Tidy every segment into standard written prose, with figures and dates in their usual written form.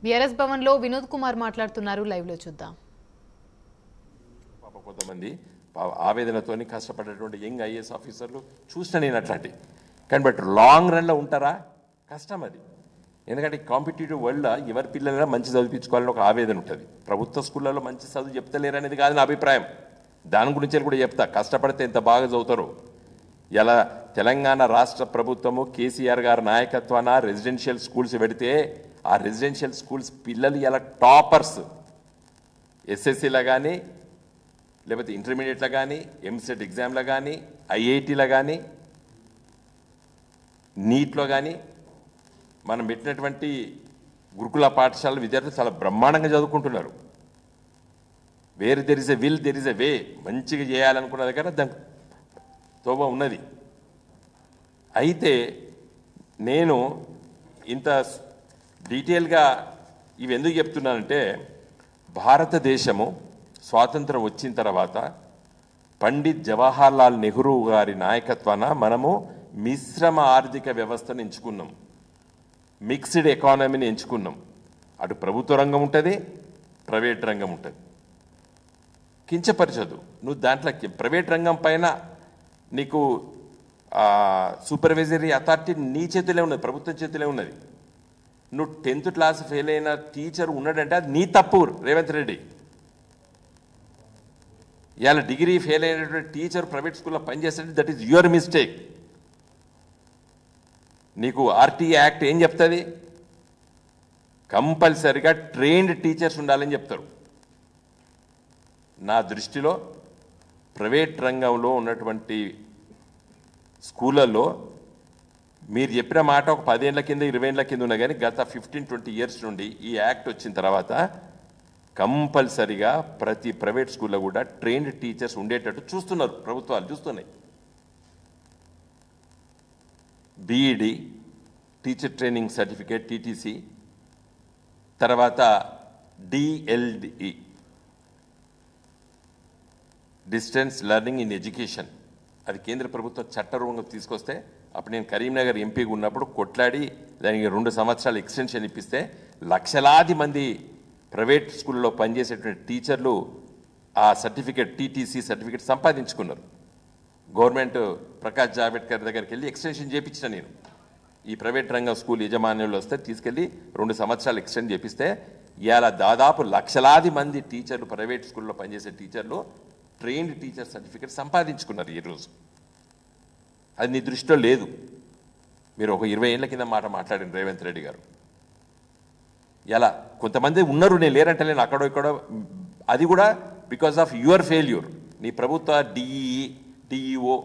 BRS Bhavan లో వినోద్ కుమార్ మాట్లాడుతున్నారు. Live లో చూద్దాం. కొంతమంది ఆవేదనతోని కష్టపడేటువంటి యంగ్ ఐఏఎస్ ఆఫీసర్లు చూసిన నేను అట్లాంటి కానీ బట్ లాంగ్ రన్లో ఉంటారా కష్టం అది. ఎందుకంటే కాంపిటేటివ్ వరల్డ్లో ఎవరి పిల్లలైనా మంచి చదివించుకోవాలని ఒక ఆవేదన ఉంటుంది. ప్రభుత్వ స్కూళ్ళలో మంచి చదువు చెప్తలేరు అనేది కాదు నా అభిప్రాయం. దాని గురించి కూడా చెప్తా, కష్టపడితే ఎంత బాగా చదువుతారో. ఇలా తెలంగాణ రాష్ట్ర ప్రభుత్వము కేసీఆర్ గారి నాయకత్వాన రెసిడెన్షియల్ స్కూల్స్ పెడితే ఆ రెసిడెన్షియల్ స్కూల్స్ పిల్లలు ఇలా టాపర్స్ ఎస్ఎస్సీలో కానీ లేకపోతే ఇంటర్మీడియట్లో కానీ ఎంసెట్ ఎగ్జామ్లో కానీ ఐఐటీలో కానీ నీట్లో కానీ మనం పెట్టినటువంటి గురుకుల పాఠశాల విద్యార్థులు చాలా బ్రహ్మాండంగా చదువుకుంటున్నారు. Where there is a will there is a way. మంచిగా చేయాలనుకున్న దగ్గర దాని తోవ ఉన్నది. అయితే నేను ఇంత డీటెయిల్గా ఇవి ఎందుకు చెప్తున్నానంటే భారతదేశము స్వాతంత్రం వచ్చిన తర్వాత పండిత్ జవహర్లాల్ నెహ్రూ గారి నాయకత్వాన మనము మిశ్రమ ఆర్థిక వ్యవస్థను ఎంచుకున్నాం, మిక్స్డ్ ఎకానమీని ఎంచుకున్నాం. అటు ప్రభుత్వ రంగం ఉంటుంది, ప్రైవేట్ రంగం ఉంటుంది. కించపరచదు నువ్వు దాంట్లో ప్రైవేట్ రంగం పైన నీకు సూపర్వైజరీ అథారిటీ నీ చేతిలో ఉన్నది, ప్రభుత్వం చేతిలో ఉన్నది. నువ్వు 10th క్లాస్ ఫెయిల్ అయిన టీచర్ ఉన్నాడంటే అది నీ తప్పు రేవంత్ రెడ్డి. ఇవాళ డిగ్రీ ఫెయిల్ అయినటువంటి టీచర్ ప్రైవేట్ స్కూల్లో పనిచేస్తే దట్ ఈస్ యువర్ మిస్టేక్. నీకు ఆర్టీఏ యాక్ట్ ఏం చెప్తుంది? కంపల్సరిగా ట్రైన్డ్ టీచర్స్ ఉండాలని చెప్తారు. నా దృష్టిలో ప్రైవేట్ రంగంలో ఉన్నటువంటి స్కూళ్ళల్లో మీరు చెప్పిన మాట ఒక 10 ఏళ్ల కింద 20 ఏళ్ల కింద ఉన్నా కానీ గత 15-20 ఇయర్స్ నుండి ఈ యాక్ట్ వచ్చిన తర్వాత కంపల్సరిగా ప్రతి ప్రైవేట్ స్కూల్లో కూడా ట్రైన్డ్ టీచర్స్ ఉండేటట్టు చూస్తున్నారు, ప్రభుత్వాలు చూస్తున్నాయి. BEd teacher training certificate TTC, తర్వాత DElEd distance learning in education, అది కేంద్ర ప్రభుత్వం చట్టరూపంగా తీసుకొస్తే అప్పుడు నేను కరీంనగర్ ఎంపీగా ఉన్నప్పుడు కొట్లాడి దానికి 2 సంవత్సరాలు ఎక్స్టెన్షన్ ఇప్పిస్తే లక్షలాది మంది ప్రైవేట్ స్కూల్లో పనిచేసేటువంటి టీచర్లు ఆ సర్టిఫికేట్ టీటీసీ సర్టిఫికేట్ సంపాదించుకున్నారు. గవర్నమెంట్ ప్రకాష్ జావడేకర్ దగ్గరికి వెళ్ళి ఎక్స్టెన్షన్ చేయించిన నేను. ఈ ప్రైవేట్ రంగం స్కూల్ యజమానులు వస్తే తీసుకెళ్ళి 2 సంవత్సరాలు ఎక్స్టెండ్ చేపిస్తే ఇవాళ దాదాపు లక్షలాది మంది టీచర్లు ప్రైవేట్ స్కూల్లో పనిచేసే టీచర్లు ట్రైన్డ్ టీచర్ సర్టిఫికేట్ సంపాదించుకున్నారు ఈరోజు. అది నీ దృష్టిలో లేదు. మీరు ఒక 20 ఏళ్ల కింద మాట మాట్లాడిన రేవంత్ రెడ్డి గారు. ఎలా కొంతమంది ఉన్నారు, నేను లేరంటే నేను అక్కడో ఇక్కడో, అది కూడా బికాస్ ఆఫ్ యువర్ ఫెయిల్యూర్. నీ ప్రభుత్వ DEO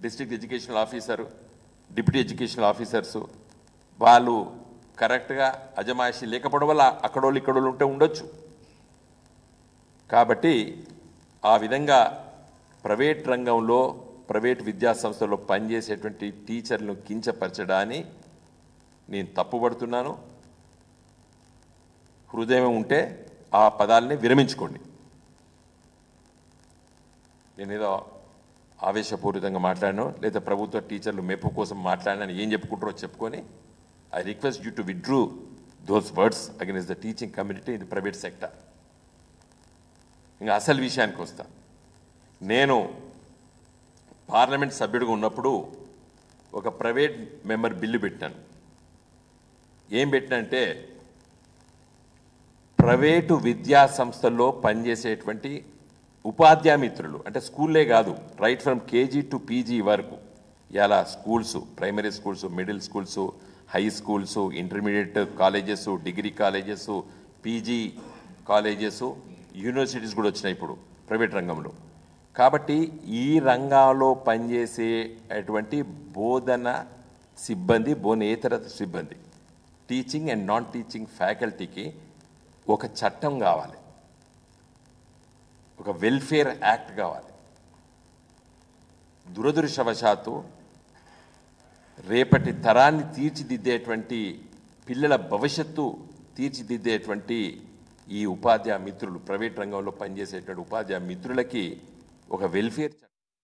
district educational officer, deputy educational officers వాళ్ళు కరెక్ట్గా అజమాయిషీ లేకపోవడం వల్ల అక్కడోళ్ళు ఇక్కడోళ్ళు ఉంటే ఉండొచ్చు. కాబట్టి ఆ విధంగా ప్రైవేట్ రంగంలో ప్రైవేట్ విద్యా సంస్థల్లో పనిచేసేటువంటి టీచర్లను కించపరచడాన్ని నేను తప్పుపడుతున్నాను. హృదయం ఉంటే ఆ పదాలని విరమించుకోండి. నేనేదో ఆవేశపూరితంగా మాట్లాడాను లేదా ప్రభుత్వ టీచర్లు మెప్పు కోసం మాట్లాడినా ఏం చెప్పుకుంటారో చెప్పుకొని I request you to withdraw those words against the teaching community in the private sector. ఇంకా అసలు విషయానికి వస్తా. నేను పార్లమెంట్ సభ్యుడిగా ఉన్నప్పుడు ఒక ప్రైవేట్ మెంబర్ బిల్లు పెట్టాను. ఏం పెట్టినంటే ప్రైవేటు విద్యా సంస్థల్లో పనిచేసేటువంటి ఉపాధ్యాయ మిత్రులు, అంటే స్కూల్లే కాదు, right from KG to PG వరకు ఇలా schools, primary schools, middle schools, high schools, intermediate colleges, degree colleges, PG colleges, universities కూడా వచ్చినాయి ఇప్పుడు ప్రైవేట్ రంగంలో. కాబట్టి ఈ రంగాల్లో పనిచేసేటువంటి బోధన సిబ్బంది, బోధనేతర సిబ్బంది, టీచింగ్ అండ్ నాన్ టీచింగ్ ఫ్యాకల్టీకి ఒక చట్టం కావాలి, ఒక వెల్ఫేర్ యాక్ట్ కావాలి. దురదృష్టవశాత్తు రేపటి తరాన్ని తీర్చిదిద్దేటువంటి, పిల్లల భవిష్యత్తు తీర్చిదిద్దేటువంటి ఈ ఉపాధ్యాయ మిత్రులు, ప్రైవేట్ రంగంలో పనిచేసేటువంటి ఉపాధ్యాయ మిత్రులకి ఒక వెల్ఫేర్